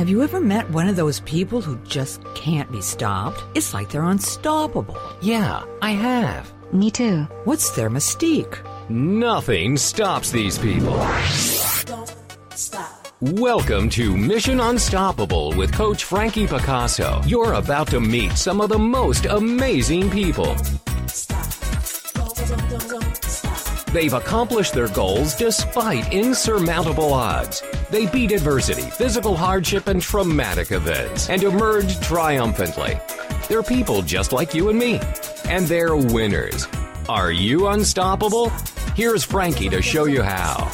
Have you ever met one of those people who just can't be stopped? It's like they're unstoppable. Yeah, I have. Me too. What's their mystique? Nothing stops these people. Don't stop. Welcome to Mission Unstoppable with Coach Frankie Picasso. You're about to meet some of the most amazing people. Stop. Don't stop. They've accomplished their goals despite insurmountable odds. They beat adversity, physical hardship, and traumatic events, and emerged triumphantly. They're people just like you and me, and they're winners. Are you unstoppable? Here's Frankie to show you how.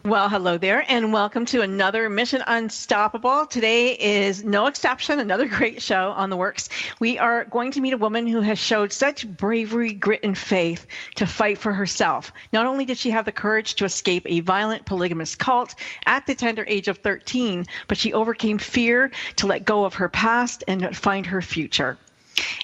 Well, hello there, and welcome to another Mission Unstoppable. Today is no exception, another great show on the works. We are going to meet a woman who has showed such bravery, grit, and faith to fight for herself. Not only did she have the courage to escape a violent polygamist cult at the tender age of 13, but she overcame fear to let go of her past and find her future.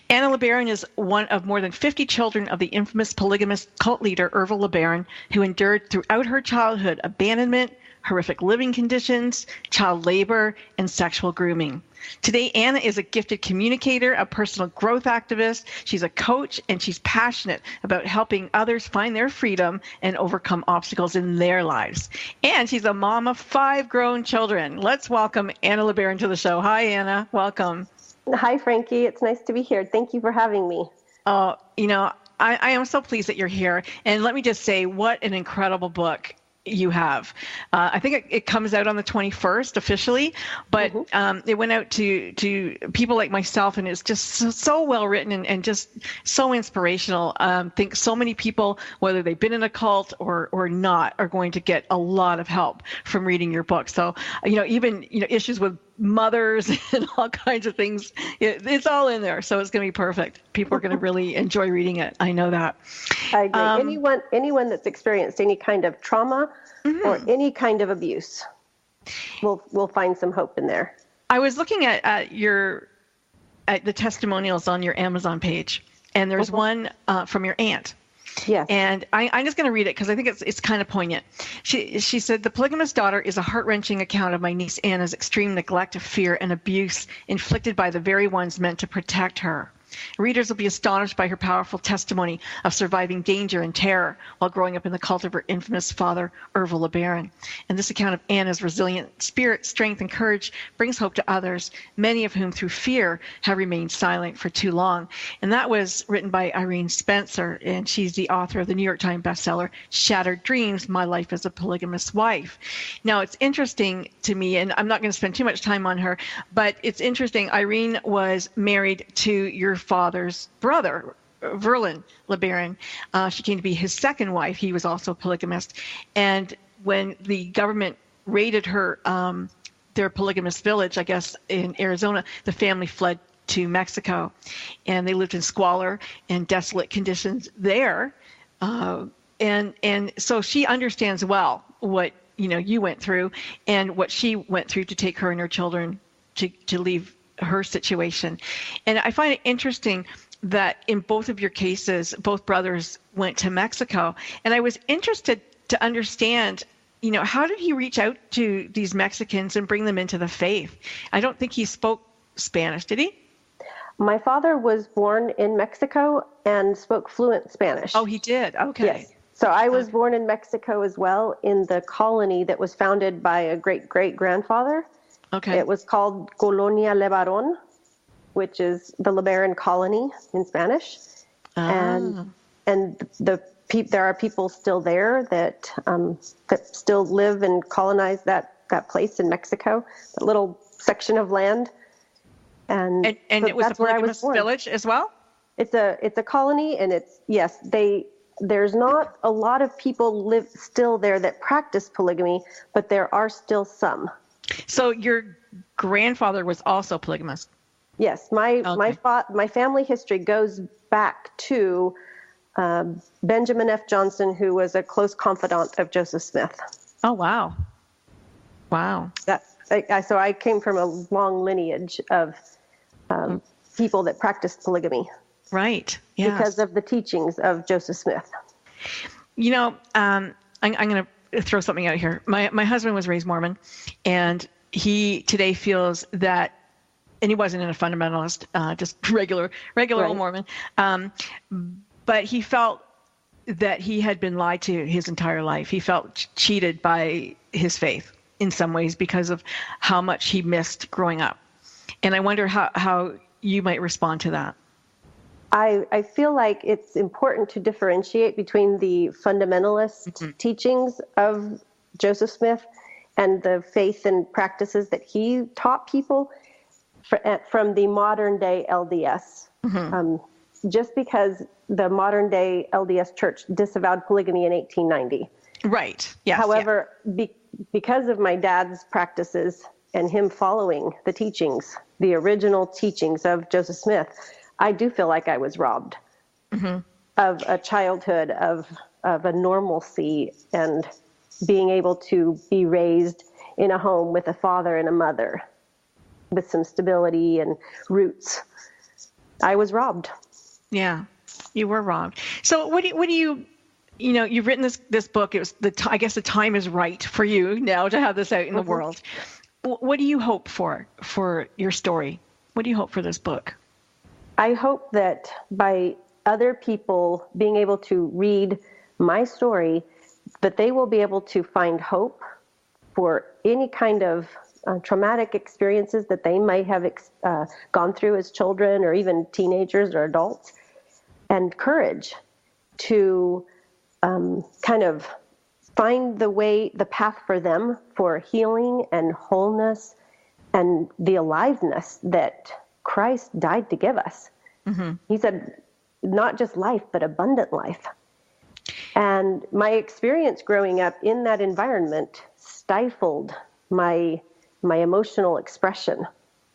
Anna LeBaron is one of more than 50 children of the infamous polygamist cult leader Ervil LeBaron, who endured throughout her childhood abandonment, horrific living conditions, child labor, and sexual grooming. Today, Anna is a gifted communicator, a personal growth activist. She's a coach, and she's passionate about helping others find their freedom and overcome obstacles in their lives. And she's a mom of 5 grown children. Let's welcome Anna LeBaron to the show. Hi, Anna. Welcome. Hi, Frankie. It's nice to be here. Thank you for having me. I am so pleased that you're here. And let me just say, what an incredible book you have. I think it comes out on the 21st officially, but it went out to people like myself, and it's just so well written and just so inspirational. I think so many people, whether they've been in a cult or not, are going to get a lot of help from reading your book. So, even issues with mothers and all kinds of things, it's all in there. So it's going to be perfect. People are going to really enjoy reading it. I know that. I agree. Anyone that's experienced any kind of trauma or any kind of abuse, we'll find some hope in there. I was looking at the testimonials on your Amazon page, and there's one from your aunt. Yes. And I'm just going to read it because I think it's kind of poignant. She said, "The Polygamist Daughter is a heart-wrenching account of my niece Anna's extreme neglect, of fear, and abuse inflicted by the very ones meant to protect her. Readers will be astonished by her powerful testimony of surviving danger and terror while growing up in the cult of her infamous father, Ervil LeBaron. And this account of Anna's resilient spirit, strength, and courage brings hope to others, many of whom through fear have remained silent for too long." And that was written by Irene Spencer, and she's the author of the New York Times bestseller, Shattered Dreams, My Life as a Polygamist Wife. Now, it's interesting to me, and I'm not going to spend too much time on her, but it's interesting. Irene was married to your father's brother, Ervil LeBaron. She came to be his second wife. He was also a polygamist. And when the government raided her, their polygamist village, I guess, in Arizona, the family fled to Mexico. And they lived in squalor and desolate conditions there. And so she understands well what you went through and what she went through to take her and her children to leave her situation. And I find it interesting that in both of your cases, both brothers went to Mexico. And I was interested to understand, how did he reach out to these Mexicans and bring them into the faith? I don't think he spoke Spanish, did he? My father was born in Mexico and spoke fluent Spanish. Oh, he did? Okay. Yes. So I was born in Mexico as well, in the colony that was founded by a great-great-grandfather. Okay. It was called Colonia LeBaron, which is the LeBaron colony in Spanish. And there are people still there that still live and colonize that place in Mexico, that little section of land. And so it was a polygamist village as well? It's a colony, and there's not a lot of people live still there that practice polygamy, but there are still some. So your grandfather was also polygamist? Yes, my family history goes back to Benjamin F. Johnson, who was a close confidant of Joseph Smith. Oh, wow. Wow. So I came from a long lineage of people that practiced polygamy. Right. Yes. Because of the teachings of Joseph Smith. I'm going to throw something out here. My husband was raised Mormon, and he today feels that, and he wasn't in a fundamentalist, just regular Right. old Mormon, but he felt that he had been lied to his entire life. He felt cheated by his faith in some ways because of how much he missed growing up. And I wonder how you might respond to that. I feel like it's important to differentiate between the fundamentalist teachings of Joseph Smith and the faith and practices that he taught people from the modern day LDS. Just because the modern day LDS church disavowed polygamy in 1890. Right. Yes. However, because of my dad's practices and him following the teachings, the original teachings of Joseph Smith, I do feel like I was robbed of a childhood of a normalcy and being able to be raised in a home with a father and a mother with some stability and roots. I was robbed. Yeah, you were robbed. So what do you you've written this book. It was I guess the time is right for you now to have this out in the world. What do you hope for your story? What do you hope for this book? I hope that by other people being able to read my story, that they will be able to find hope for any kind of traumatic experiences that they might have gone through as children or even teenagers or adults, and courage to kind of find the path for them for healing and wholeness and the aliveness that Christ died to give us. He said, not just life, but abundant life. And my experience growing up in that environment stifled my emotional expression.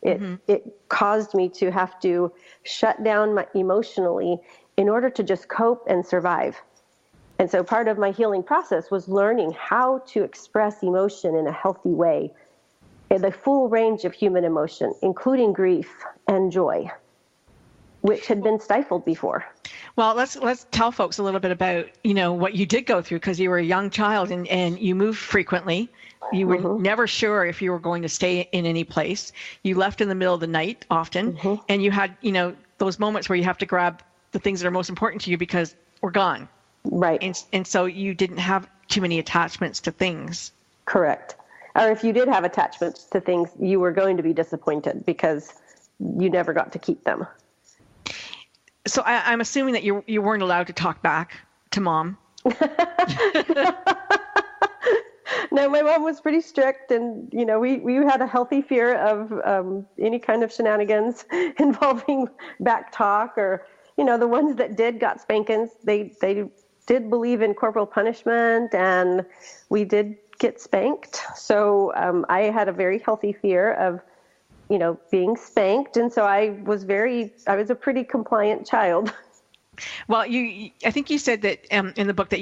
It caused me to have to shut down emotionally in order to just cope and survive. And so part of my healing process was learning how to express emotion in a healthy way, the full range of human emotion, including grief and joy, which had been stifled before. Well, let's tell folks a little bit about, what you did go through, because you were a young child and you moved frequently. You were never sure if you were going to stay in any place. You left in the middle of the night often, and you had, those moments where you have to grab the things that are most important to you because we're gone. Right. And so you didn't have too many attachments to things. Correct. Or if you did have attachments to things, you were going to be disappointed because you never got to keep them. So I'm assuming that you weren't allowed to talk back to Mom. No, my mom was pretty strict, and we had a healthy fear of any kind of shenanigans involving back talk, or the ones that did got spankings. They did believe in corporal punishment, and we did get spanked. So I had a very healthy fear of being spanked, and so I was a pretty compliant child. Well, I think you said that in the book that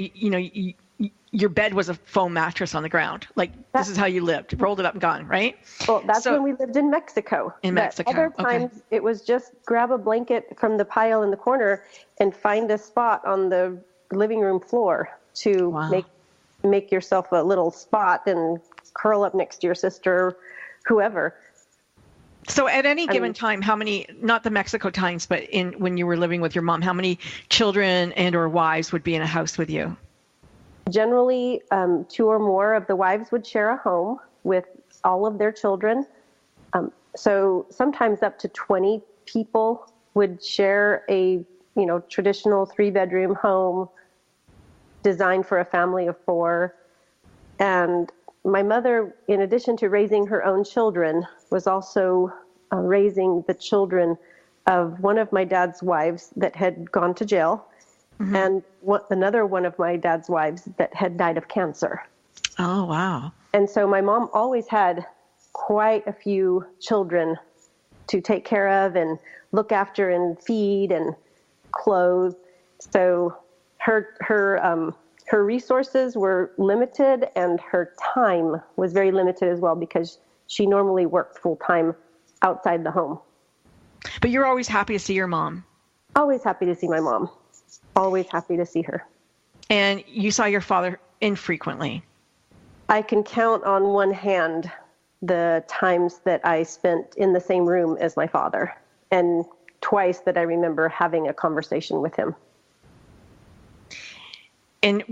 your bed was a foam mattress on the ground. Like, this is how you lived. Rolled it up and gone, right? Well, that's when we lived in Mexico. In Mexico. Other times, it was just grab a blanket from the pile in the corner and find a spot on the living room floor to make yourself a little spot and curl up next to your sister, whoever. So at any given time, how many, not the Mexico times, but when you were living with your mom, how many children and or wives would be in a house with you? Generally, 2 or more of the wives would share a home with all of their children. So sometimes up to 20 people would share a, traditional 3-bedroom home designed for a family of 4. And my mother, in addition to raising her own children, was also raising the children of one of my dad's wives that had gone to jail, and another one of my dad's wives that had died of cancer. Oh, wow. And so my mom always had quite a few children to take care of and look after and feed and clothe. So her resources were limited, and her time was very limited as well, because she normally worked full time outside the home. But you're always happy to see your mom. Always happy to see my mom. Always happy to see her. And you saw your father infrequently. I can count on one hand the times that I spent in the same room as my father, and twice that I remember having a conversation with him. And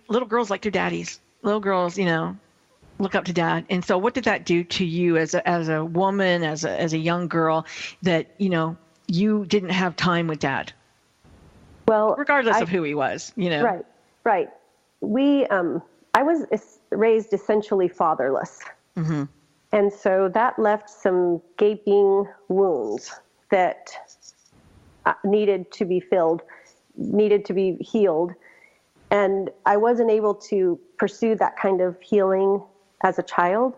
little girls like their daddies. Little girls, look up to dad. And so what did that do to you as a woman, as a young girl, that, you didn't have time with dad? Well, regardless of who he was, Right. I was raised essentially fatherless. Mm-hmm. And so that left some gaping wounds that needed to be filled, needed to be healed. And I wasn't able to pursue that kind of healing as a child.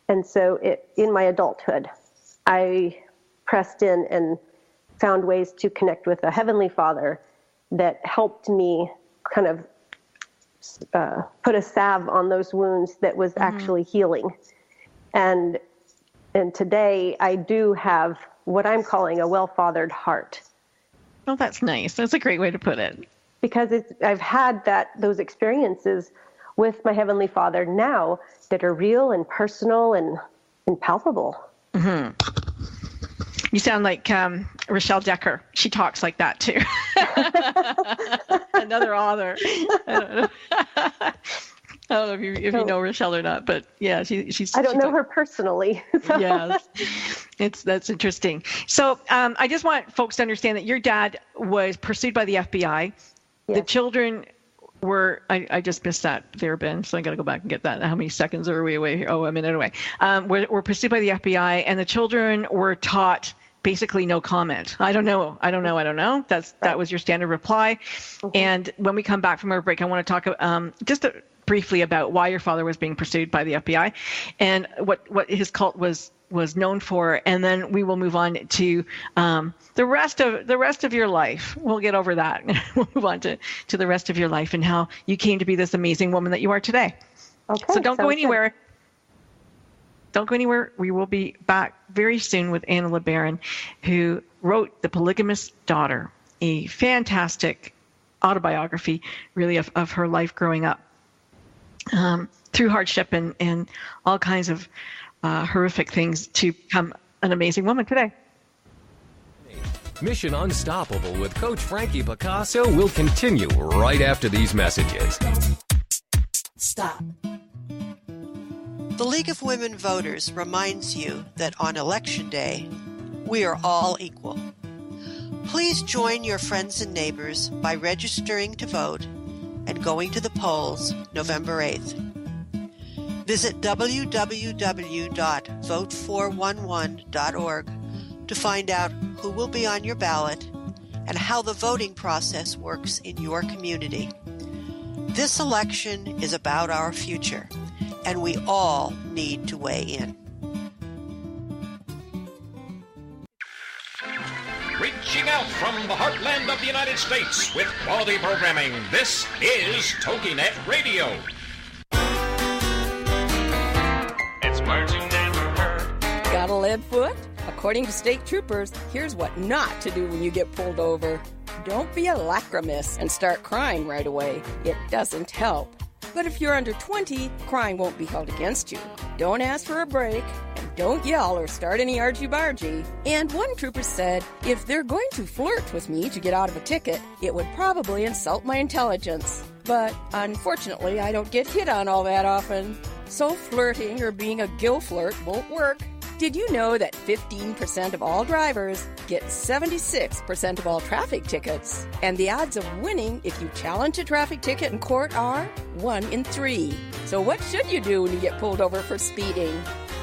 And so in my adulthood, I pressed in and found ways to connect with a Heavenly Father that helped me kind of put a salve on those wounds that was actually healing. And today I do have what I'm calling a well-fathered heart. Oh, that's nice. That's a great way to put it. Because I've had those experiences with my Heavenly Father now that are real and personal and palpable. Mm-hmm. You sound like Rochelle Decker. She talks like that too. Another author. I don't know if you know Rochelle or not, but yeah, she's. I don't know her personally. So. Yes, that's interesting. So I just want folks to understand that your dad was pursued by the FBI. Yes. The children were. I just missed that there, Ben. So I got to go back and get that. How many seconds are we away here? Oh, a minute away. Were pursued by the FBI, and the children were taught basically no comment. I don't know. That was your standard reply. Mm-hmm. And when we come back from our break, I want to talk briefly about why your father was being pursued by the FBI and what his cult was known for, and then we will move on to the rest of your life. We'll get over that. We'll move on to the rest of your life and how you came to be this amazing woman that you are today. Okay. So don't go anywhere. Good. Don't go anywhere. We will be back very soon with Anna LeBaron, who wrote The Polygamist's Daughter, a fantastic autobiography, really, of her life growing up through hardship and all kinds of horrific things to become an amazing woman today. Mission Unstoppable with Coach Frankie Picasso will continue right after these messages. Stop. The League of Women Voters reminds you that on Election Day, we are all equal. Please join your friends and neighbors by registering to vote and going to the polls November 8th. Visit www.vote411.org to find out who will be on your ballot and how the voting process works in your community. This election is about our future, and we all need to weigh in. Reaching out from the heartland of the United States with quality programming, this is TogiNet Radio. It's words you never heard. Got a lead foot? According to state troopers, here's what not to do when you get pulled over. Don't be a lachrymous and start crying right away. It doesn't help. But if you're under 20, crying won't be held against you. Don't ask for a break, and don't yell or start any argy-bargy. And one trooper said, if they're going to flirt with me to get out of a ticket, it would probably insult my intelligence. But unfortunately, I don't get hit on all that often. So flirting or being a gill flirt won't work. Did you know that 15% of all drivers get 76% of all traffic tickets? And the odds of winning if you challenge a traffic ticket in court are 1 in 3. So what should you do when you get pulled over for speeding?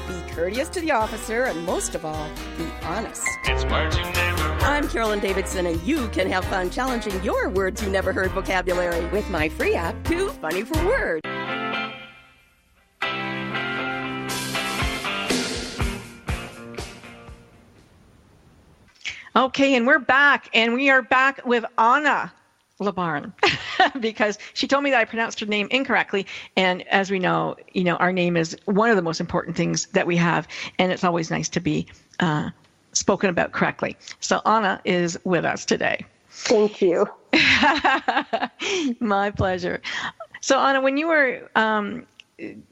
Be courteous to the officer, and most of all, be honest. It's words you never heard. I'm Carolyn Davidson, and you can have fun challenging your words you never heard vocabulary with my free app, Too Funny for Words. Okay, and we're back, and we are back with Anna LeBaron because she told me that I pronounced her name incorrectly, and as we know, our name is one of the most important things that we have, and it's always nice to be spoken about correctly. So Anna is with us today. Thank you. My pleasure. So Anna, when you were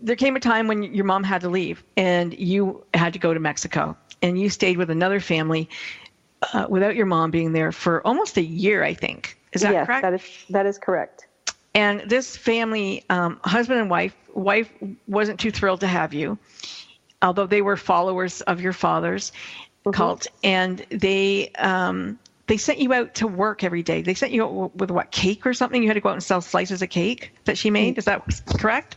there came a time when your mom had to leave and you had to go to Mexico, and you stayed with another family without your mom being there for almost a year, I think. Is that correct? Yes, that is correct. And this family, husband and wife wasn't too thrilled to have you, although they were followers of your father's cult, and they sent you out to work every day. They sent you out with what, cake or something? You had to go out and sell slices of cake that she made. Is that correct?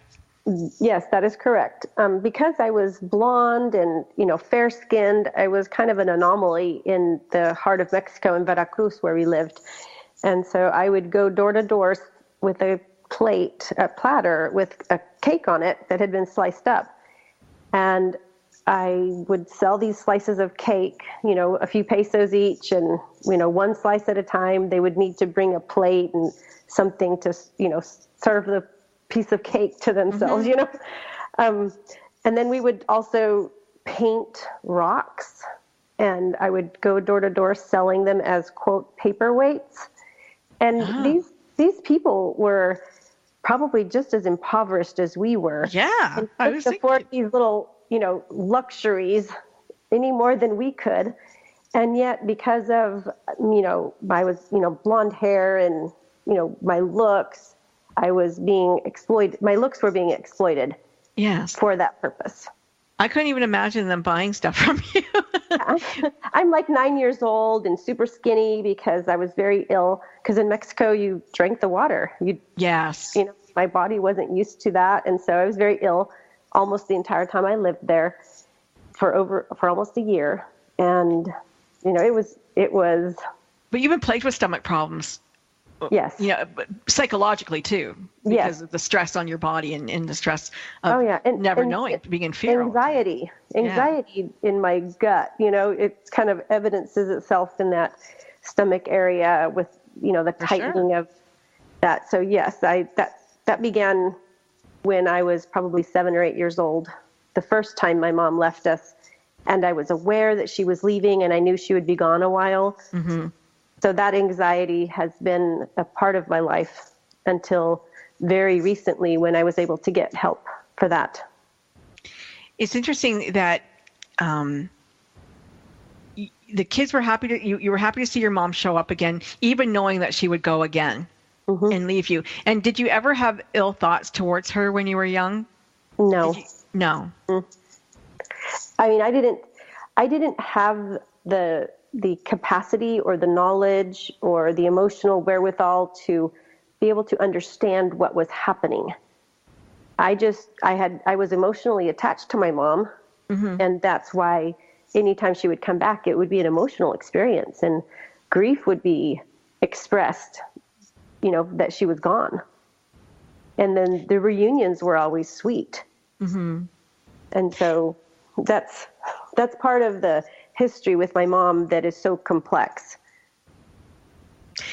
Yes, that is correct. Because I was blonde and, fair-skinned, I was kind of an anomaly in the heart of Mexico in Veracruz where we lived. And so I would go door to door with a platter with a cake on it that had been sliced up. And I would sell these slices of cake, a few pesos each, and, one slice at a time. They would need to bring a plate and something to, serve the piece of cake to themselves, and then we would also paint rocks, and I would go door to door selling them as, quote, paperweights. And these people were probably just as impoverished as we were. Yeah. And couldn't afford these little, luxuries any more than we could. And yet, because of, I was, blonde hair and, my looks, I was being exploited. My looks were being exploited. Yes. For that purpose. I couldn't even imagine them buying stuff from you. I'm like 9 years old and super skinny because I was very ill. Because in Mexico, you drank the water. Yes. My body wasn't used to that. And so I was very ill almost the entire time I lived there for almost a year. And, it was. But you've been plagued with stomach problems. Yes. But psychologically too, because of the stress on your body and the stress of never knowing, being in fear. Anxiety in my gut, it kind of evidences itself in that stomach area with, the tightening of that. So yes, that began when I was probably 7 or 8 years old, the first time my mom left us, and I was aware that she was leaving and I knew she would be gone a while. Mm-hmm. So that anxiety has been a part of my life until very recently when I was able to get help for that. It's interesting that the kids were happy to, you were happy to see your mom show up again, even knowing that she would go again and leave you. And did you ever have ill thoughts towards her when you were young? No. No. I mean, I didn't have the capacity or the knowledge or the emotional wherewithal to be able to understand what was happening. I was emotionally attached to my mom, and that's why anytime she would come back, it would be an emotional experience, and grief would be expressed, that she was gone. And then the reunions were always sweet. Mm-hmm. And so that's part of the history with my mom that is so complex.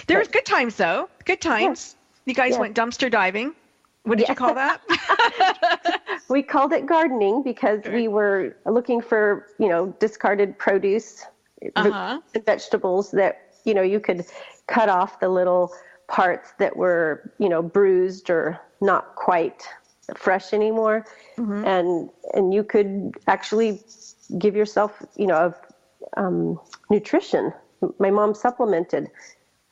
There was good times, though. Good times. Yeah. You guys went dumpster diving. What did you call that? We called it gardening because we were looking for, discarded produce and vegetables that, you could cut off the little parts that were, bruised or not quite fresh anymore. Mm-hmm. And you could actually give yourself, nutrition. My mom supplemented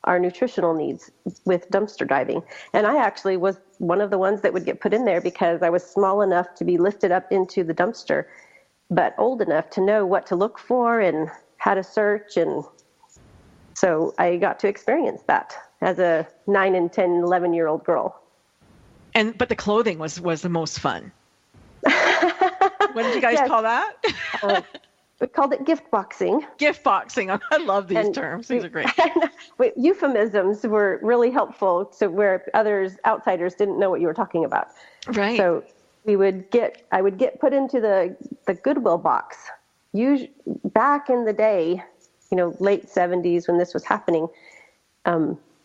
our nutritional needs with dumpster diving. And I actually was one of the ones that would get put in there because I was small enough to be lifted up into the dumpster, but old enough to know what to look for and how to search. And so I got to experience that as a 9 and 10, 11-year-old girl. But the clothing was the most fun. What did you guys call that? We called it gift boxing. Gift boxing. I love these terms. These are great. Euphemisms were really helpful to where outsiders didn't know what you were talking about. Right. So I would get put into the Goodwill box. Back in the day, late 70s when this was happening,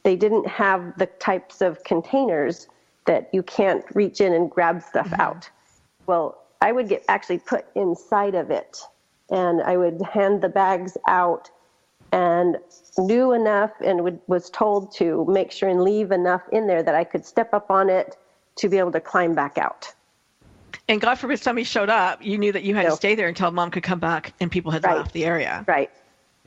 they didn't have the types of containers that you can't reach in and grab stuff out. Well, I would get actually put inside of it. And I would hand the bags out and knew enough and was told to make sure and leave enough in there that I could step up on it to be able to climb back out. And God forbid somebody showed up, you knew that you had to stay there until Mom could come back and people had left the area. Right.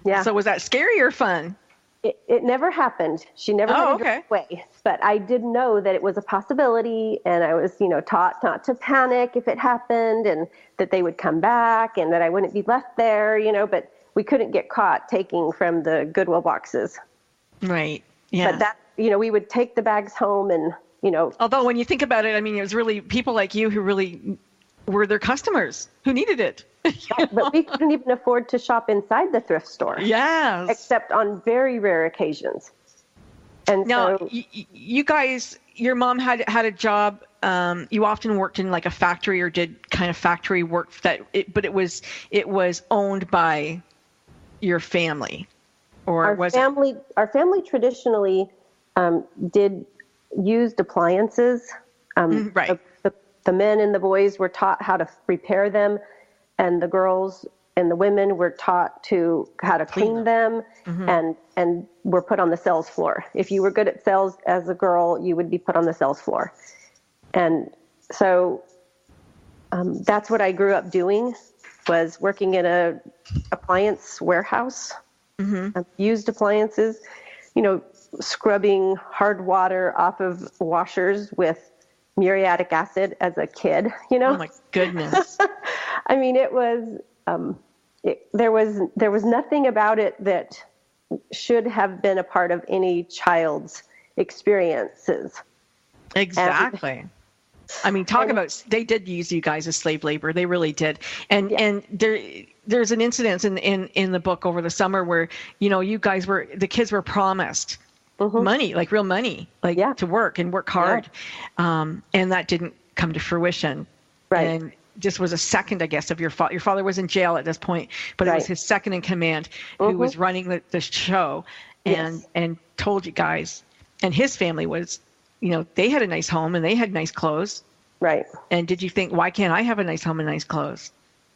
Yeah. So was that scary or fun? It never happened. She never had to drive away. But I did know that it was a possibility, and I was, taught not to panic if it happened, and that they would come back, and that I wouldn't be left there, but we couldn't get caught taking from the Goodwill boxes. Right. Yeah. But that, we would take the bags home and, Although when you think about it, I mean, it was really people like you who really were their customers who needed it. But we couldn't even afford to shop inside the thrift store. Yes. Except on very rare occasions. And now, so you guys, your mom had a job. You often worked in like a factory or did kind of factory work but it was owned by your family, or our family traditionally did used appliances. Right. The men and the boys were taught how to repair them, and the girls and the women were taught how to clean them, and were put on the sales floor. If you were good at sales as a girl, you would be put on the sales floor. And so that's what I grew up doing, was working in a appliance warehouse, used appliances, scrubbing hard water off of washers with muriatic acid as a kid, Oh my goodness. I mean, it was, there was nothing about it that should have been a part of any child's experiences. Exactly. I mean, they did use you guys as slave labor. They really did. And there's an incident in the book over the summer where, you guys the kids were promised money, like real money, to work and work hard. Yeah. And that didn't come to fruition. Right. And this was a second, I guess, of your father. Your father was in jail at this point, but it was his second in command who was running the show and told you guys, and his family was, they had a nice home and they had nice clothes. Right. And did you think, why can't I have a nice home and nice clothes?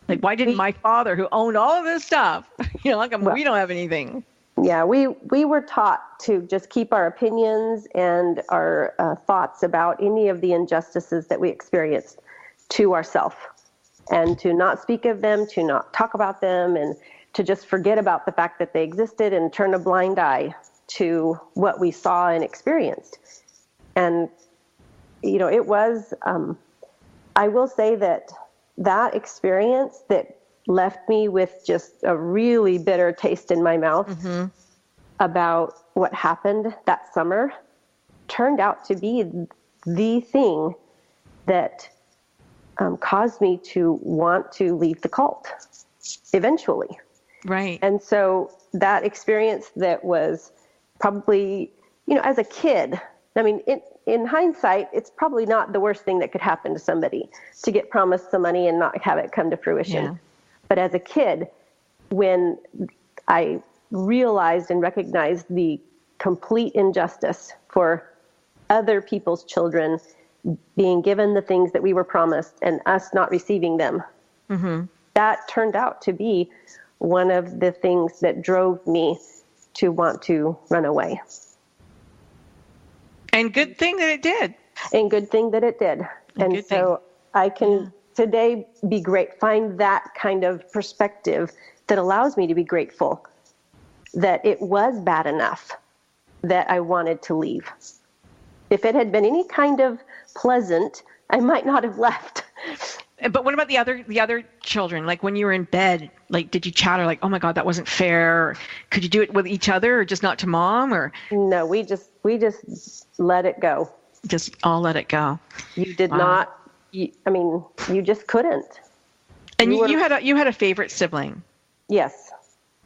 Like, why didn't my father, who owned all of this stuff, we don't have anything? Yeah, we were taught to just keep our opinions and our thoughts about any of the injustices that we experienced to ourselves, and to not speak of them, to not talk about them, and to just forget about the fact that they existed and turn a blind eye to what we saw and experienced. And, it was, I will say that experience that left me with just a really bitter taste in my mouth about what happened that summer turned out to be the thing that caused me to want to leave the cult eventually. Right. And so that experience that was probably, as a kid, I mean, in hindsight, it's probably not the worst thing that could happen to somebody, to get promised some money and not have it come to fruition. Yeah. But as a kid, when I realized and recognized the complete injustice for other people's children being given the things that we were promised and us not receiving them, that turned out to be one of the things that drove me to want to run away. And good thing that it did. And good thing that it did. And so I can today be find that kind of perspective that allows me to be grateful that it was bad enough that I wanted to leave. If it had been any kind of pleasant, I might not have left. But what about the other children? Like when you were in bed, like did you chatter like, "Oh my God, that wasn't fair"? Or could you do it with each other, or just not to Mom? Or no, we just let it go. Just all let it go. You did not. You just couldn't. And you had a favorite sibling. Yes,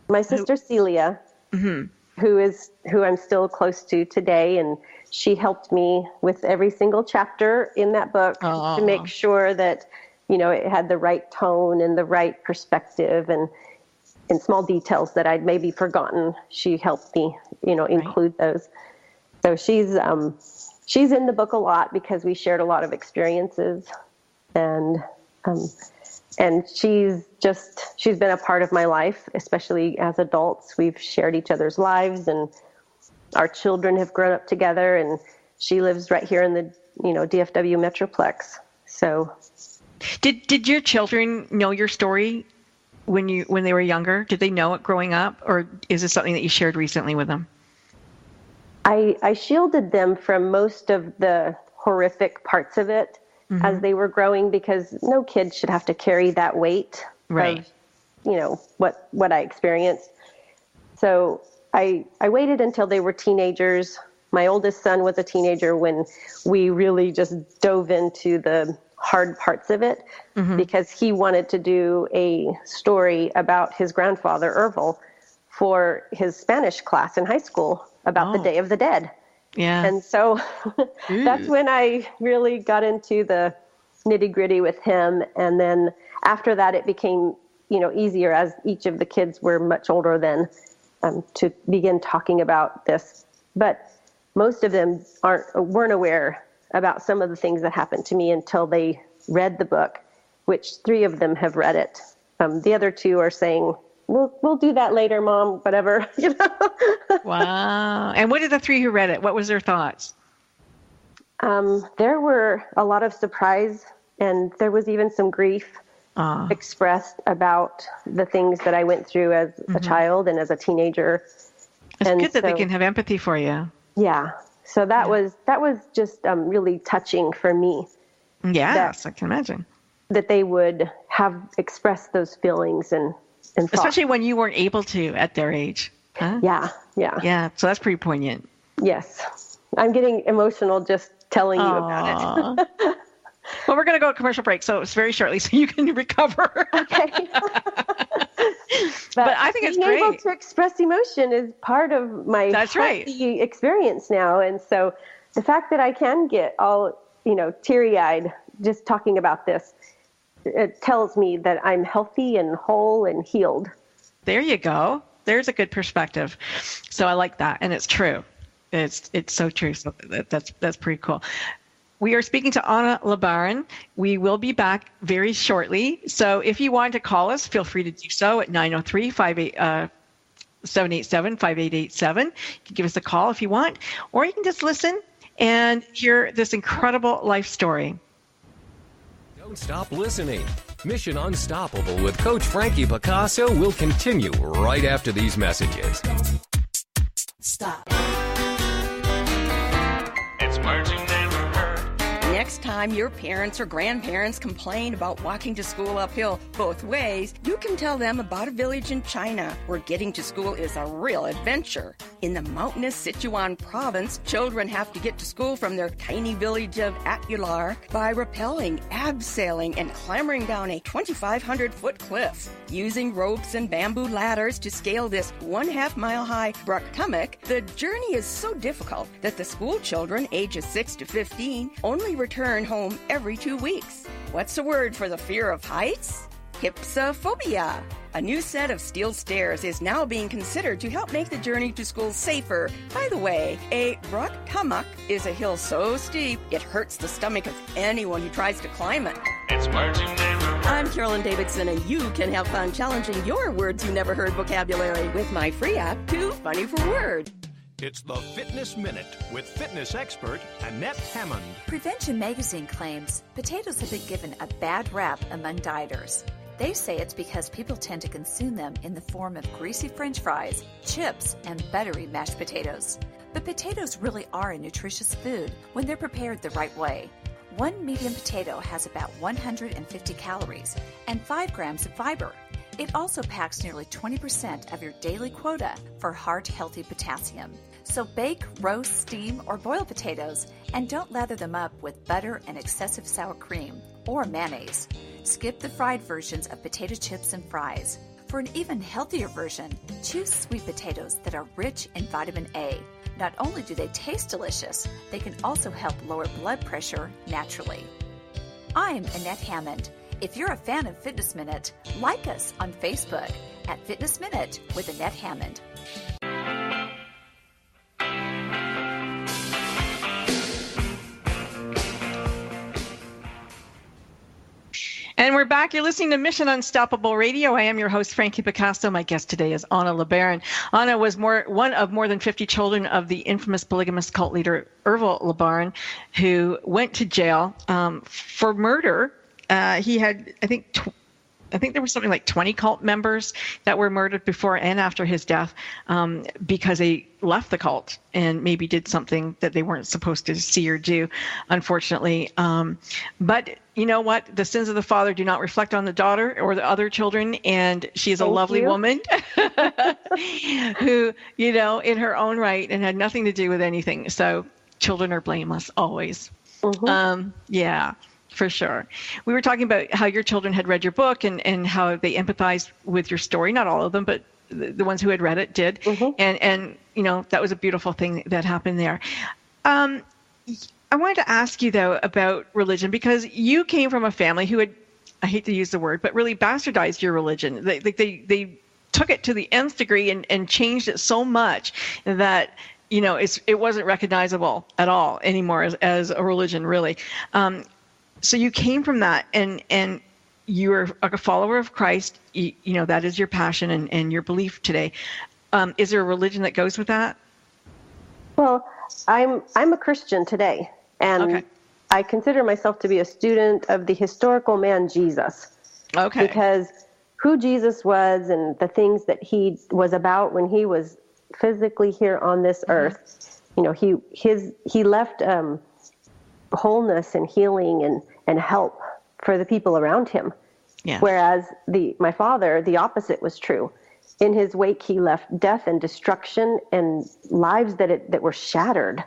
my sister Celia, who I'm still close to today, and she helped me with every single chapter in that book to make sure that it had the right tone and the right perspective, and small details that I'd maybe forgotten. She helped me, include those. So she's in the book a lot because we shared a lot of experiences, and she's been a part of my life, especially as adults. We've shared each other's lives, and our children have grown up together, and she lives right here in the, DFW Metroplex. So Did your children know your story when they were younger? Did they know it growing up, or is this something that you shared recently with them? I shielded them from most of the horrific parts of it as they were growing, because no kid should have to carry that weight of, what I experienced. So I waited until they were teenagers. My oldest son was a teenager when we really just dove into the hard parts of it, because he wanted to do a story about his grandfather, Ervil, for his Spanish class in high school about the Day of the Dead. Yeah. And so that's when I really got into the nitty-gritty with him. And then after that, it became, easier as each of the kids were much older then to begin talking about this. But most of them weren't aware about some of the things that happened to me until they read the book, which 3 of them have read it. The other 2 are saying, We'll do that later, Mom, whatever. Wow. And what did the 3 who read it? What was their thoughts? There were a lot of surprise, and there was even some grief expressed about the things that I went through as a child and as a teenager. It's good that they can have empathy for you. Yeah. So that was just really touching for me. Yes, I can imagine. That they would have expressed those feelings and thoughts. Especially when you weren't able to at their age. Huh? Yeah. Yeah, so that's pretty poignant. Yes. I'm getting emotional just telling you about it. Well, we're going to go to commercial break, so it's very shortly, so you can recover. Okay. But I think it's great. Being able to express emotion is part of my healthy experience now. And so the fact that I can get all, teary-eyed just talking about this, it tells me that I'm healthy and whole and healed. There you go. There's a good perspective. So I like that. And it's true. It's so true. So that's pretty cool. We are speaking to Anna LeBaron. We will be back very shortly. So if you want to call us, feel free to do so at 903-787-5887. You can give us a call if you want, or you can just listen and hear this incredible life story. Don't stop listening. Mission Unstoppable with Coach Frankie Picasso will continue right after these messages. Stop. It's words you never heard. Next time your parents or grandparents complain about walking to school uphill both ways, you can tell them about a village in China where getting to school is a real adventure. In the mountainous Sichuan province, children have to get to school from their tiny village of Atular by rappelling, abseiling, and clambering down a 2,500-foot cliff. Using ropes and bamboo ladders to scale this 1/2 mile high Bruktumuk, the journey is so difficult that the school children ages 6 to 15 only return home every 2 weeks. What's the word for the fear of heights? Hypsophobia. A new set of steel stairs is now being considered to help make the journey to school safer. By the way, a Bruktumuk is a hill so steep it hurts the stomach of anyone who tries to climb it. It's words you never heard. I'm Carolyn Davidson, and you can have fun challenging your words you never heard vocabulary with my free app, Too Funny for Word. It's the Fitness Minute with fitness expert Annette Hammond. Prevention Magazine claims potatoes have been given a bad rap among dieters. They say it's because people tend to consume them in the form of greasy French fries, chips, and buttery mashed potatoes. But potatoes really are a nutritious food when they're prepared the right way. One medium potato has about 150 calories and 5 grams of fiber. It also packs nearly 20% of your daily quota for heart-healthy potassium. So bake, roast, steam, or boil potatoes, and don't lather them up with butter and excessive sour cream or mayonnaise. Skip the fried versions of potato chips and fries. For an even healthier version, choose sweet potatoes that are rich in vitamin A. Not only do they taste delicious, they can also help lower blood pressure naturally. I'm Annette Hammond. If you're a fan of Fitness Minute, like us on Facebook at Fitness Minute with Annette Hammond. And we're back. You're listening to Mission Unstoppable Radio. I am your host, Frankie Picasso. My guest today is Anna LeBaron. Anna was one of more than 50 children of the infamous polygamist cult leader Ervil LeBaron, who went to jail for murder he had, I think there was something like 20 cult members that were murdered before and after his death because they left the cult and maybe did something that they weren't supposed to see or do, unfortunately. But you know what? The sins of the father do not reflect on the daughter or the other children, and she is a lovely woman who, you know, in her own right, and had nothing to do with anything. So children are blameless always. Yeah. For sure. We were talking about how your children had read your book and how they empathized with your story. Not all of them, but the ones who had read it did. And you know, that was a beautiful thing that happened there. I wanted to ask you, though, about religion, because you came from a family who had, I hate to use the word, but really bastardized your religion. They took it to the nth degree and changed it so much that, you know, it wasn't recognizable at all anymore as a religion, really. So you came from that, and you're a follower of Christ. You know, that is your passion and your belief today. Is there a religion that goes with that? Well, I'm a Christian today, and I consider myself to be a student of the historical man Jesus. Okay. Because who Jesus was and the things that he was about when he was physically here on this earth, you know, he left wholeness and healing and help for the people around him. Yes. Whereas my father, the opposite was true. In his wake, he left death and destruction and lives that were shattered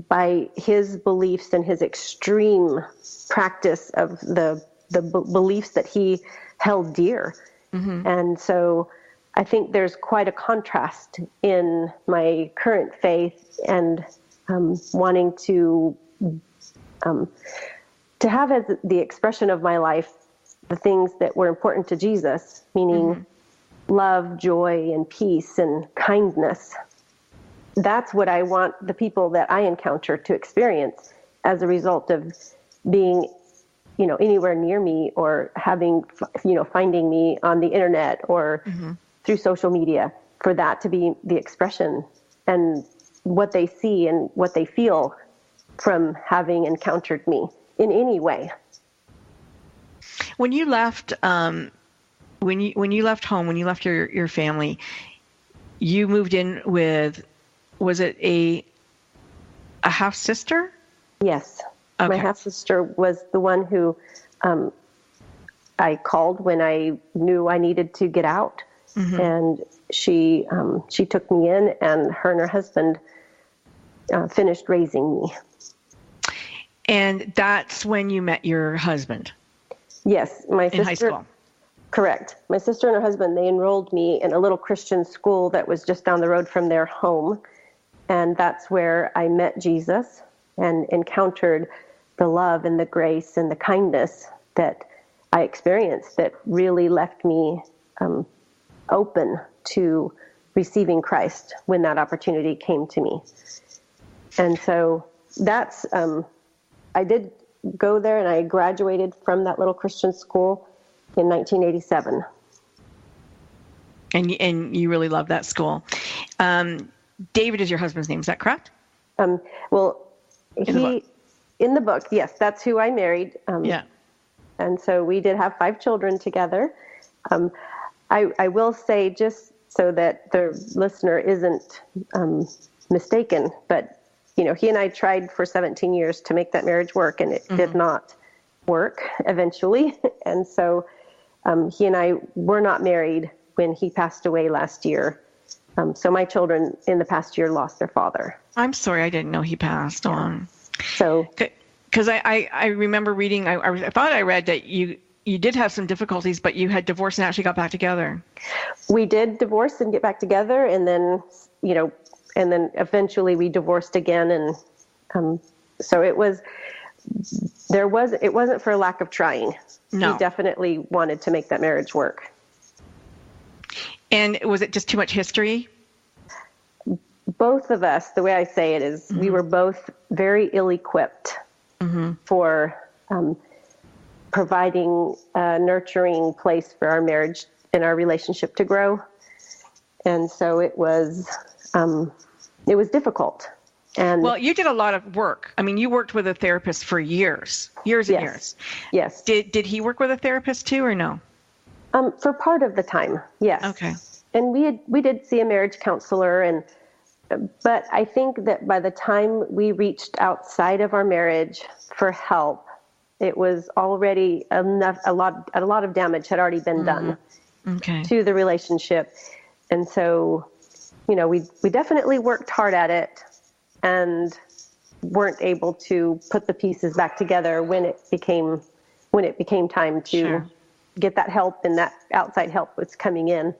by his beliefs and his extreme practice of the beliefs that he held dear. And so I think there's quite a contrast in my current faith and wanting to have as the expression of my life the things that were important to Jesus, meaning love, joy, and peace, and kindness. That's what I want the people that I encounter to experience as a result of being, you know, anywhere near me or having, you know, finding me on the internet or through social media, for that to be the expression and what they see and what they feel from having encountered me in any way. When you left, when you left home, when you left your family, you moved in with, was it a half sister? Yes. Okay. My half sister was the one who I called when I knew I needed to get out, and she took me in, and her husband finished raising me. And that's when you met your husband? Yes, my sister. In high school? Correct. My sister and her husband, they enrolled me in a little Christian school that was just down the road from their home. And that's where I met Jesus and encountered the love and the grace and the kindness that I experienced that really left me open to receiving Christ when that opportunity came to me. And so that's, I did go there, and I graduated from that little Christian school in 1987. And you really love that school. David is your husband's name, is that correct? Well, in the book, yes, that's who I married. Yeah. And so we did have 5 children together. I will say, just so that the listener isn't mistaken, but you know, he and I tried for 17 years to make that marriage work, and it did not work eventually. And so he and I were not married when he passed away last year. So my children in the past year lost their father. I'm sorry, I didn't know he passed on. So, because I remember reading, I thought I read that you did have some difficulties, but you had divorced and actually got back together. We did divorce and get back together, and then, you know, and then eventually we divorced again. And so it wasn't for a lack of trying. No. He definitely wanted to make that marriage work. And was it just too much history? Both of us, the way I say it is, we were both very ill-equipped for providing a nurturing place for our marriage and our relationship to grow. And so it was difficult. And well, you did a lot of work. I mean, you worked with a therapist for years and years. Yes. Did he work with a therapist too, or no? For part of the time, yes. Okay. And we did see a marriage counselor, but I think that by the time we reached outside of our marriage for help, it was already enough. A lot of damage had already been done to the relationship, and so, we definitely worked hard at it, and weren't able to put the pieces back together when it became time to get that help, and that outside help was coming in.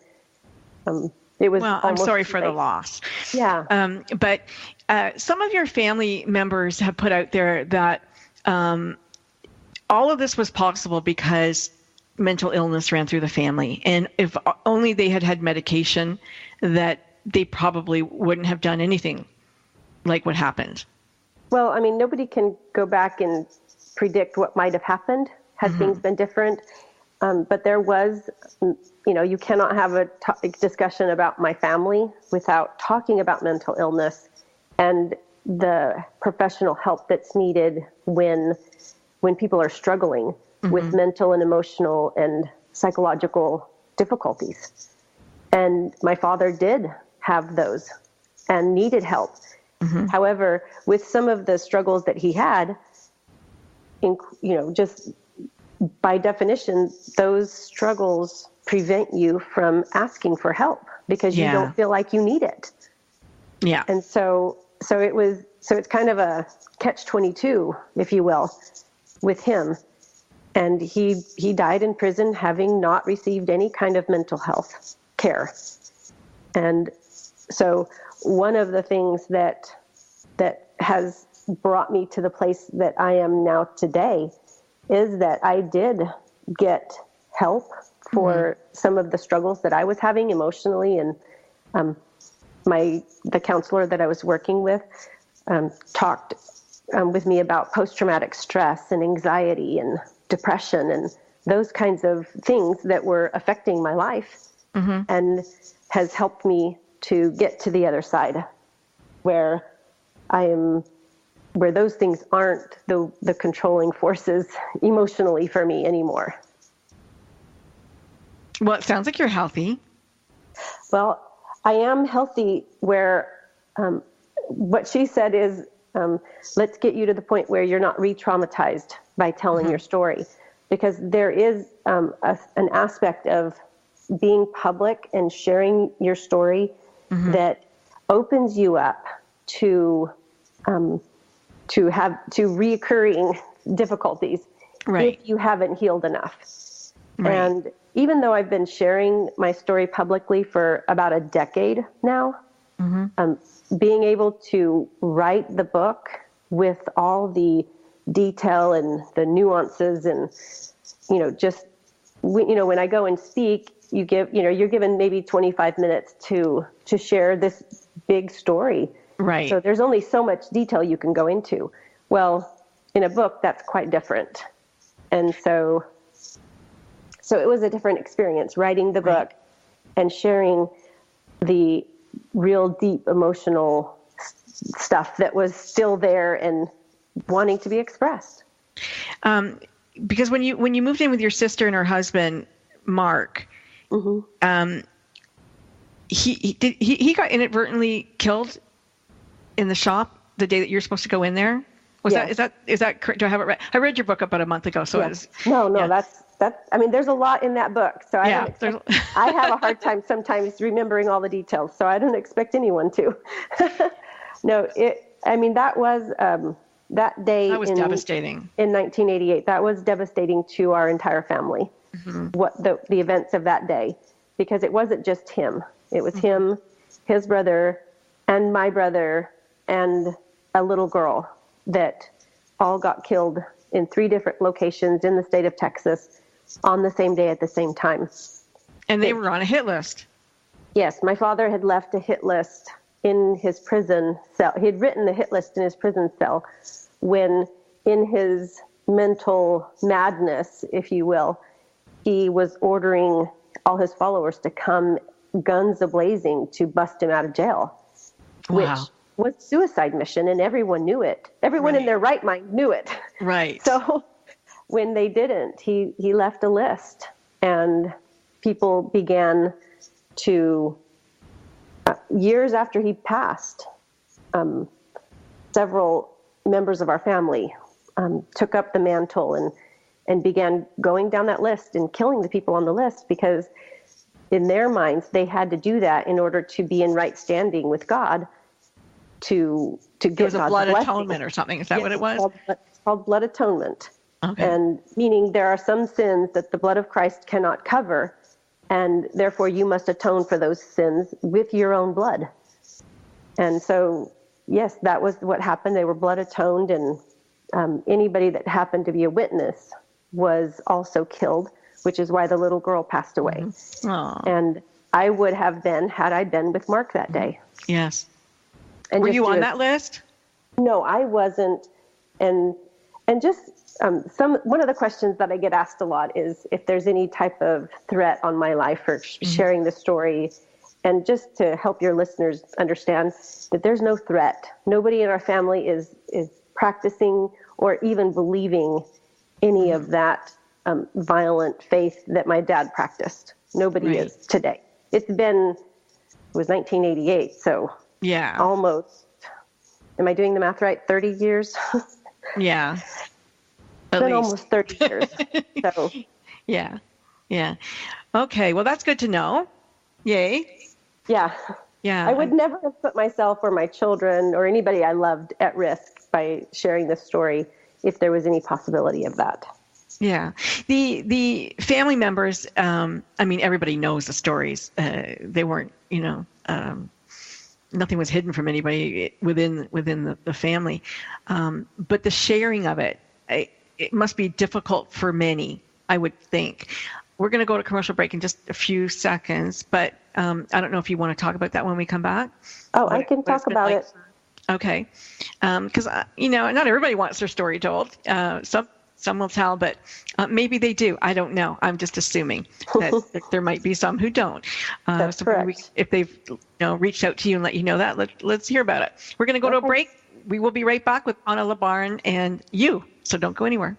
It was. Well, I'm sorry for the loss. Yeah. But some of your family members have put out there that all of this was possible because mental illness ran through the family, and if only they had had medication, that they probably wouldn't have done anything like what happened. Well, I mean, nobody can go back and predict what might have happened had things been different. But there was, you cannot have a discussion about my family without talking about mental illness and the professional help that's needed when people are struggling with mental and emotional and psychological difficulties. And my father did have those and needed help. However, with some of the struggles that he had, just by definition, those struggles prevent you from asking for help because you don't feel like you need it. Yeah. And so it's kind of a catch-22, if you will, with him. And he died in prison having not received any kind of mental health care. And so one of the things that has brought me to the place that I am now today is that I did get help for some of the struggles that I was having emotionally. And the counselor that I was working with talked with me about post-traumatic stress and anxiety and depression and those kinds of things that were affecting my life, and has helped me to get to the other side where those things aren't the controlling forces emotionally for me anymore. Well, it sounds like you're healthy. Well, I am healthy where what she said is, let's get you to the point where you're not re-traumatized by telling your story. Because there is an aspect of being public and sharing your story that opens you up to reoccurring difficulties if you haven't healed enough. Right. And even though I've been sharing my story publicly for about a decade now, being able to write the book with all the detail and the nuances and, when I go and speak, you're given maybe 25 minutes to share this big story. Right. So there's only so much detail you can go into. Well, in a book, that's quite different. And so it was a different experience writing the book and sharing the real deep emotional stuff that was still there and wanting to be expressed. Because when you moved in with your sister and her husband, Mark, he got inadvertently killed in the shop the day that you're supposed to go in there. Is that correct? Do I have it right? I read your book about a month ago, so that's. I mean, there's a lot in that book, so I have a hard time sometimes remembering all the details. So I don't expect anyone to. That was that day. That was devastating. In 1988, that was devastating to our entire family. What the events of that day, because it wasn't just him. It was him, his brother, and my brother, and a little girl that all got killed in 3 different locations in the state of Texas on the same day at the same time. And they were on a hit list. Yes, my father had left a hit list in his prison cell. He had written the hit list in his prison cell when, in his mental madness, if you will, he was ordering all his followers to come guns a-blazing to bust him out of jail. Wow. was suicide mission, and everyone knew it. Everyone in their right mind knew it. Right. So when they didn't, he left a list, and people began to, years after he passed, several members of our family took up the mantle and began going down that list and killing the people on the list, because in their minds, they had to do that in order to be in right standing with God, to get it was God's a blood blessing. atonement or something. Is that what it was? It's called blood atonement. Okay. And meaning there are some sins that the blood of Christ cannot cover, and therefore you must atone for those sins with your own blood. And so, yes, that was what happened. They were blood atoned, and anybody that happened to be a witness was also killed, which is why the little girl passed away. Mm-hmm. And I would have been, had I been with Mark that day. Yes. And were you on that list? No, I wasn't. And just one of the questions that I get asked a lot is if there's any type of threat on my life for sharing the story. And just to help your listeners understand that there's no threat. Nobody in our family is practicing or even believing any of that violent faith that my dad practiced. Nobody is today. It was 1988, so almost, am I doing the math right, 30 years? Yeah. It's been almost 30 years. So. Yeah. Okay, well, that's good to know. Yay. Yeah. I would never have put myself or my children or anybody I loved at risk by sharing this story if there was any possibility of that. Yeah. The family members, everybody knows the stories. They weren't, nothing was hidden from anybody within the family. But the sharing of it must be difficult for many, I would think. We're going to go to commercial break in just a few seconds, but I don't know if you want to talk about that when we come back. Oh, I can talk about it. Okay. Because, not everybody wants their story told. Some will tell, but maybe they do. I don't know. I'm just assuming that there might be some who don't. That's correct. If they've reached out to you and let you know that, let's hear about it. We're going to go to a break. We will be right back with Anna LeBaron and you, so don't go anywhere.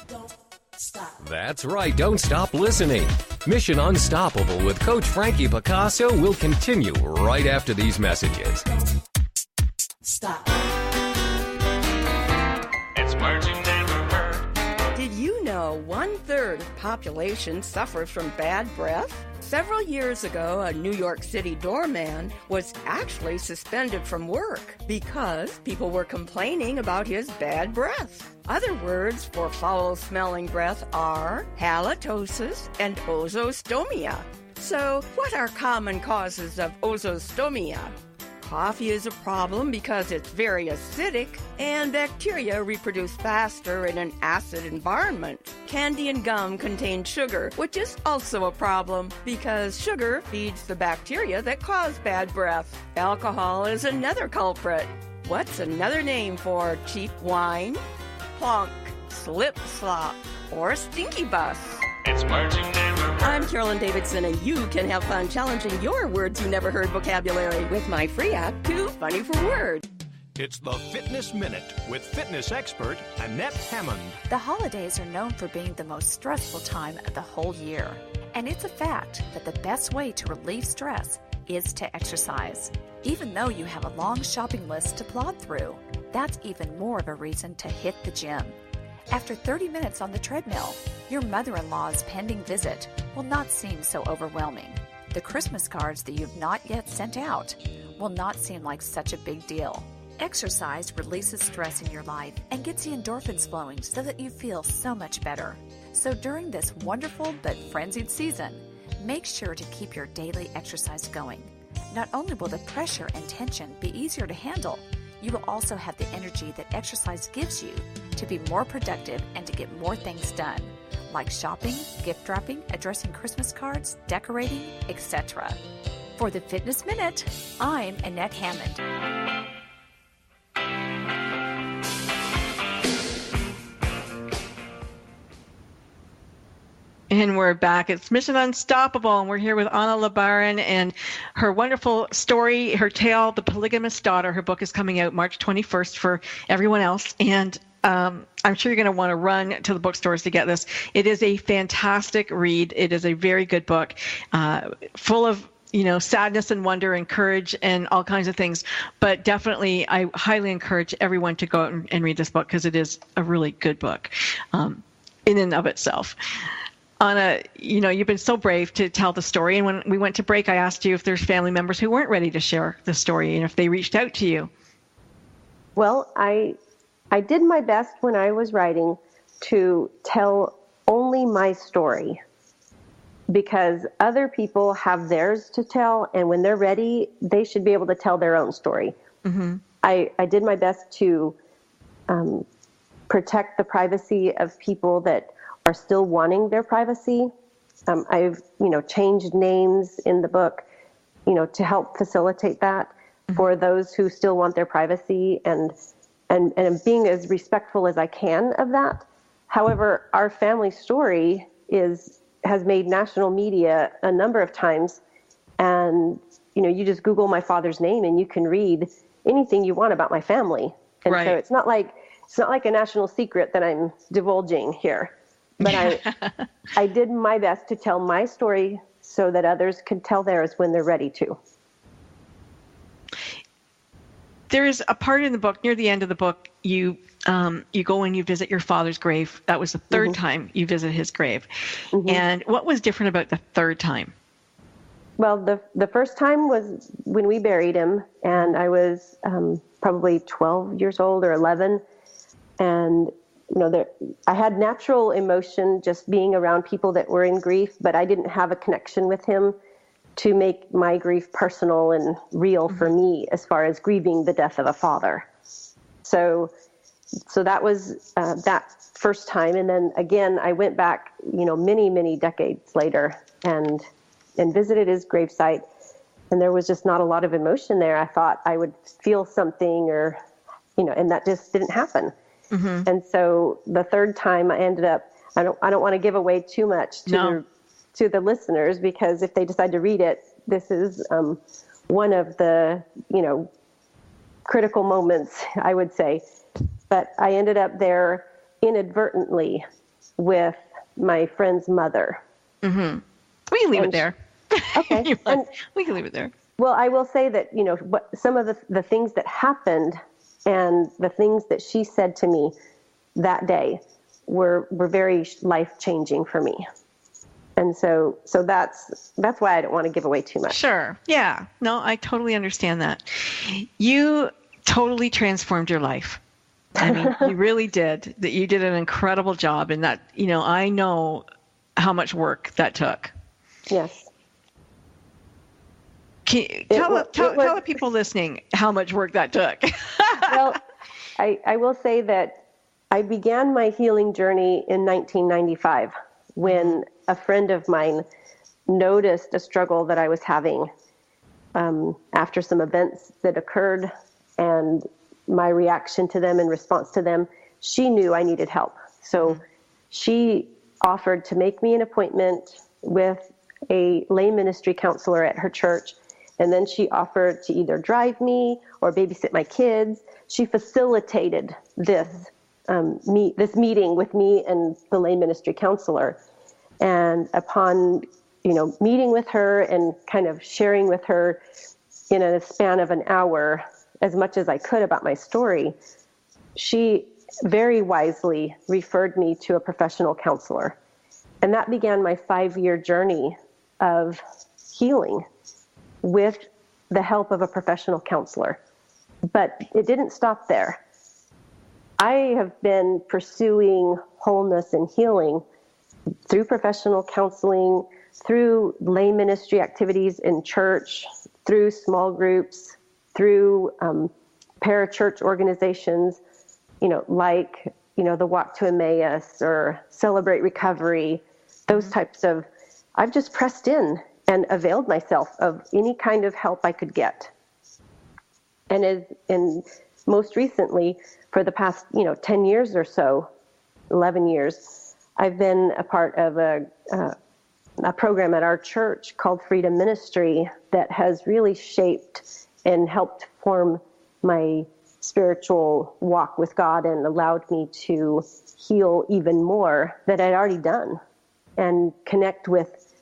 Don't stop. That's right. Don't stop listening. Mission Unstoppable with Coach Frankie Picasso will continue right after these messages. Stop. It's words you never heard. Did you know 1/3 of the population suffers from bad breath? Several years ago, a New York City doorman was actually suspended from work because people were complaining about his bad breath. Other words for foul-smelling breath are halitosis and ozostomia. So, what are common causes of ozostomia? Coffee is a problem because it's very acidic and bacteria reproduce faster in an acid environment. Candy and gum contain sugar, which is also a problem because sugar feeds the bacteria that cause bad breath. Alcohol is another culprit. What's another name for cheap wine? Plonk, slip slop, or stinky bus. It's words you never heard. I'm Carolyn Davidson, and you can have fun challenging your words you never heard vocabulary with my free app, Too Funny for Words. It's the Fitness Minute with fitness expert Annette Hammond. The holidays are known for being the most stressful time of the whole year. And it's a fact that the best way to relieve stress is to exercise. Even though you have a long shopping list to plod through, that's even more of a reason to hit the gym. After 30 minutes on the treadmill, your mother-in-law's pending visit will not seem so overwhelming. The Christmas cards that you've not yet sent out will not seem like such a big deal. Exercise releases stress in your life and gets the endorphins flowing so that you feel so much better. So during this wonderful but frenzied season, make sure to keep your daily exercise going. Not only will the pressure and tension be easier to handle, you will also have the energy that exercise gives you to be more productive and to get more things done, like shopping, gift wrapping, addressing Christmas cards, decorating, etc. For the Fitness Minute, I'm Annette Hammond. And we're back. It's Mission Unstoppable, and we're here with Anna LeBaron and her wonderful story, her tale, The Polygamist Daughter. Her book is coming out March 21st for everyone else, and I'm sure you're going to want to run to the bookstores to get this. It is a fantastic read. It is a very good book, full of sadness and wonder and courage and all kinds of things. But definitely, I highly encourage everyone to go out and read this book because it is a really good book in and of itself. Anna, you've been so brave to tell the story. And when we went to break, I asked you if there's family members who weren't ready to share the story and if they reached out to you. Well, I did my best when I was writing to tell only my story because other people have theirs to tell. And when they're ready, they should be able to tell their own story. Mm-hmm. I did my best to protect the privacy of people that are still wanting their privacy. I've, changed names in the book, to help facilitate that for those who still want their privacy and being as respectful as I can of that. However, our family story has made national media a number of times. And, you just Google my father's name and you can read anything you want about my family. And so it's not like a national secret that I'm divulging here. But I did my best to tell my story so that others could tell theirs when they're ready to. There is a part in the book, near the end of the book, you go and you visit your father's grave. That was the third time you visit his grave. Mm-hmm. And what was different about the third time? Well, the first time was when we buried him, and I was probably 12 years old or 11. And I had natural emotion just being around people that were in grief, but I didn't have a connection with him to make my grief personal and real for me as far as grieving the death of a father. So that was that first time. And then again, I went back, many, many decades later and visited his gravesite. And there was just not a lot of emotion there. I thought I would feel something and that just didn't happen. Mm-hmm. And so the third time I ended up, I don't want to give away too much to the listeners, because if they decide to read it, this is one of the, critical moments, I would say. But I ended up there inadvertently with my friend's mother. Mm-hmm. We can leave it there. Okay. We can leave it there. Well, I will say that, some of the things that happened and the things that she said to me that day were very life-changing for me. And so that's why I don't want to give away too much. Sure. Yeah. No, I totally understand that. You totally transformed your life. I mean, you really did. That you did an incredible job, and that, I know how much work that took. Yes. Tell the people listening how much work that took. Well, I will say that I began my healing journey in 1995 when a friend of mine noticed a struggle that I was having after some events that occurred, and my reaction to them in response to them. She knew I needed help. So she offered to make me an appointment with a lay ministry counselor at her church. And then she offered to either drive me or babysit my kids. She facilitated this meeting with me and the lay ministry counselor. And upon, meeting with her and kind of sharing with her in a span of an hour as much as I could about my story, she very wisely referred me to a professional counselor. And that began my 5-year journey of healing with the help of a professional counselor. But it didn't stop there. I have been pursuing wholeness and healing through professional counseling, through lay ministry activities in church, through small groups, through parachurch organizations, like the Walk to Emmaus or Celebrate Recovery, those types of, I've just pressed in and availed myself of any kind of help I could get. And most recently, for the past, 10 years or so, 11 years, I've been a part of a program at our church called Freedom Ministry that has really shaped and helped form my spiritual walk with God and allowed me to heal even more than I'd already done and connect with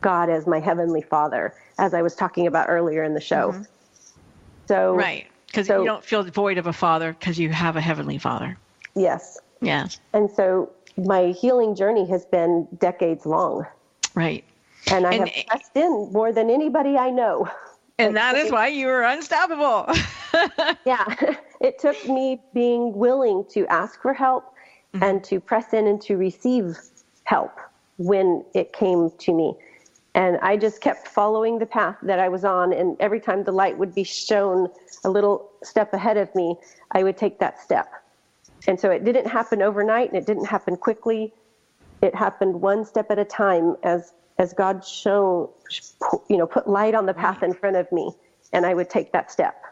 God as my Heavenly Father, as I was talking about earlier in the show. Mm-hmm. So, right, because you don't feel void of a father because you have a Heavenly Father. Yes. Yes. And so my healing journey has been decades long. Right. And I have pressed in more than anybody I know. And that is why you are unstoppable. Yeah. It took me being willing to ask for help and to press in and to receive help when it came to me. And I just kept following the path that I was on. And every time the light would be shown a little step ahead of me, I would take that step. And so it didn't happen overnight and it didn't happen quickly. It happened one step at a time as God put light on the path in front of me, and I would take that step.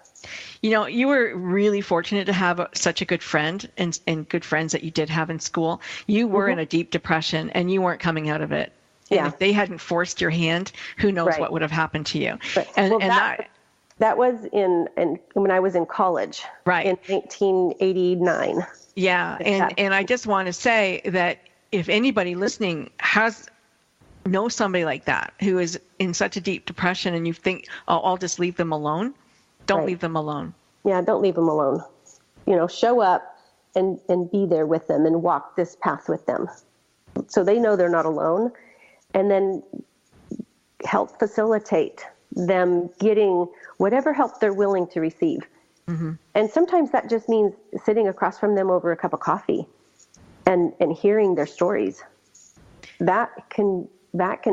You know, you were really fortunate to have such a good friend and good friends that you did have in school. You were in a deep depression and you weren't coming out of it. And Yeah. if they hadn't forced your hand, who knows what would have happened to you. Right. And, Well, that was when I was in college, right, in 1989. Yeah, and I just want to say that if anybody listening knows somebody like that who is in such a deep depression and you think, oh, I'll just leave them alone, don't leave them alone. Yeah, don't leave them alone. Show up and be there with them and walk this path with them so they know they're not alone, and then help facilitate them getting whatever help they're willing to receive. Mm-hmm. And sometimes that just means sitting across from them over a cup of coffee and hearing their stories. That can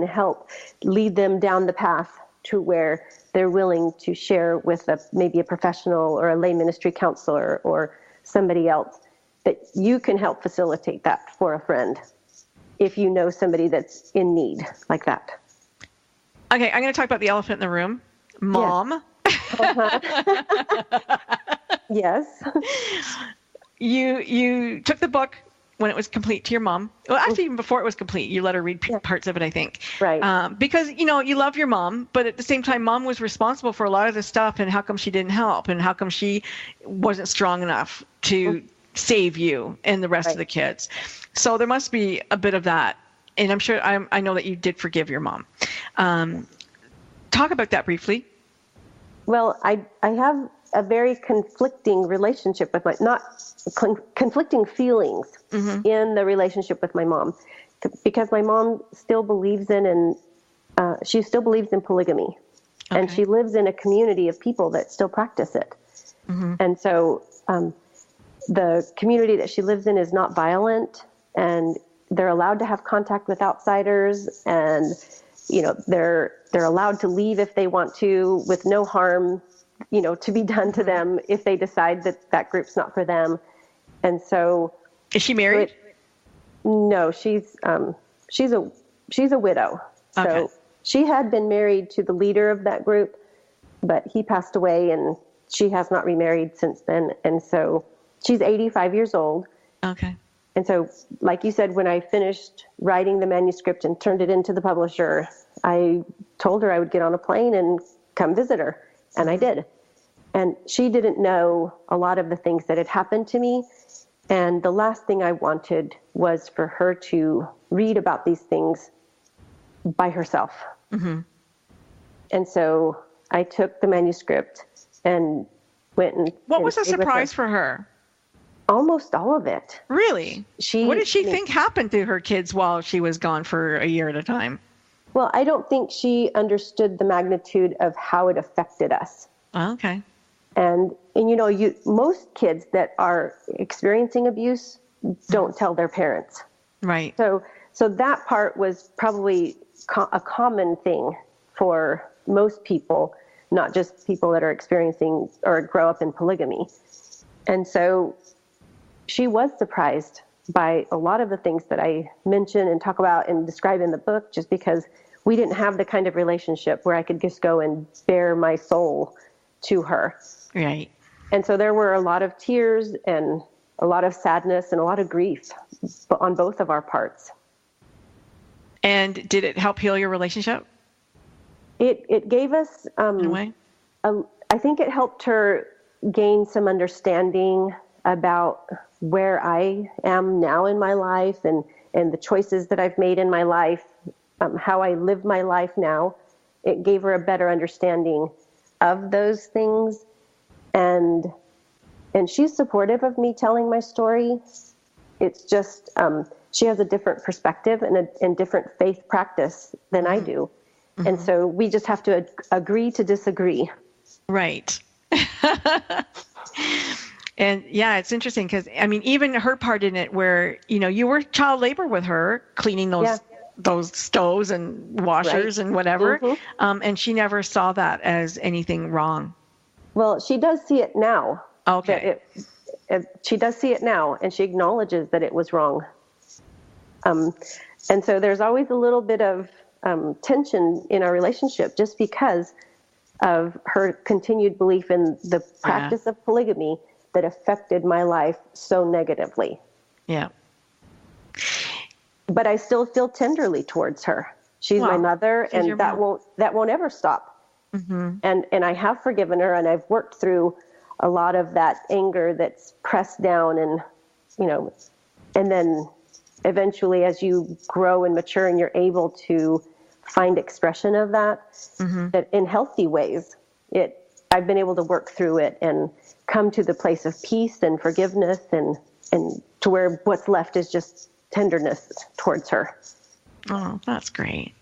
help lead them down the path to where they're willing to share with maybe a professional or a lay ministry counselor or somebody else, that you can help facilitate that for a friend if you know somebody that's in need like that. Okay, I'm going to talk about the elephant in the room. Mom. Yes. You took the book when it was complete to your mom. Well, actually, even before it was complete, you let her read parts of it, I think. Right. Because, you love your mom, but at the same time, mom was responsible for a lot of this stuff, and how come she didn't help, and how come she wasn't strong enough to save you and the rest of the kids. So there must be a bit of that. And I'm sure, I know that you did forgive your mom. Talk about that briefly. Well, I have a very conflicting relationship with conflicting feelings in the relationship with my mom, because my mom still believes in polygamy, and she lives in a community of people that still practice it. And so the community that she lives in is not violent, and they're allowed to have contact with outsiders, and they're allowed to leave if they want to, with no harm to be done to them if they decide that group's not for them. And so, is she married? No, she's a widow. Okay. So she had been married to the leader of that group, but he passed away, and she has not remarried since then. And so she's 85 years old. Okay. And so, like you said, when I finished writing the manuscript and turned it into the publisher, I told her I would get on a plane and come visit her. And I did. And she didn't know a lot of the things that had happened to me. And the last thing I wanted was for her to read about these things by herself. And so I took the manuscript and went and... What was a surprise for her? Almost all of it. Really? What did she think happened to her kids while she was gone for a year at a time? Well, I don't think she understood the magnitude of how it affected us. Okay. And most kids that are experiencing abuse don't tell their parents. Right. So that part was probably a common thing for most people, not just people that are experiencing or grow up in polygamy. And so she was surprised by a lot of the things that I mention and talk about and describe in the book, just because we didn't have the kind of relationship where I could just go and bare my soul to her. Right. And so there were a lot of tears and a lot of sadness and a lot of grief on both of our parts. And did it help heal your relationship? It gave us, in a way? I think it helped her gain some understanding about where I am now in my life and the choices that I've made in my life, how I live my life now. It gave her a better understanding of those things. And she's supportive of me telling my story. It's just, she has a different perspective and different faith practice than I do. Mm-hmm. And so we just have to agree to disagree. Right. And yeah, it's interesting because, I mean, even her part in it where, you were child labor with her, cleaning those stoves and washers and whatever. Mm-hmm. And she never saw that as anything wrong. Well, she does see it now. Okay. She does see it now, and she acknowledges that it was wrong. And so there's always a little bit of tension in our relationship just because of her continued belief in the practice of polygamy that affected my life so negatively. Yeah. But I still feel tenderly towards her. She's my mother, and that won't ever stop. Mm-hmm. And I have forgiven her, and I've worked through a lot of that anger that's pressed down, and and then eventually as you grow and mature and you're able to find expression of that, that in healthy ways, I've been able to work through it and come to the place of peace and forgiveness and to where what's left is just tenderness towards her. Oh, that's great.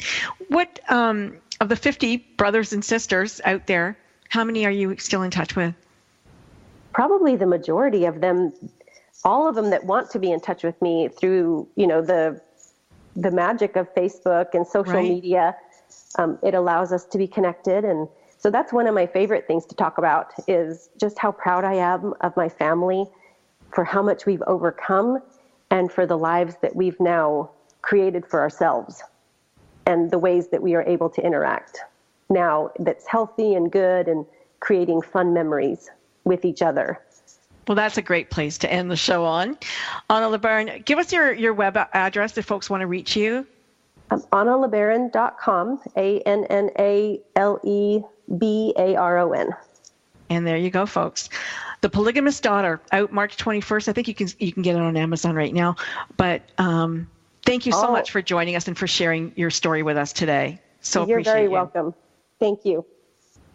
What, of the 50 brothers and sisters out there, how many are you still in touch with? Probably the majority of them, all of them that want to be in touch with me through, the magic of Facebook and social media. It allows us to be connected. And so that's one of my favorite things to talk about is just how proud I am of my family for how much we've overcome and for the lives that we've now created for ourselves and the ways that we are able to interact now that's healthy and good and creating fun memories with each other. Well, that's a great place to end the show on. Anna LeBaron, give us your web address if folks want to reach you. AnnaLeBaron.com, ANNALEBARON. And there you go, folks. The Polygamist Daughter, out March 21st. I think you can get it on Amazon right now. But thank you so much for joining us and for sharing your story with us today. You're very welcome. Thank you.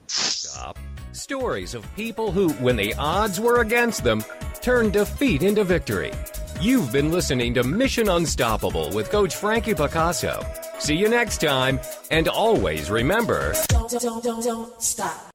Stop. Stories of people who, when the odds were against them, turned defeat into victory. You've been listening to Mission Unstoppable with Coach Frankie Picasso. See you next time, and always remember... Don't stop.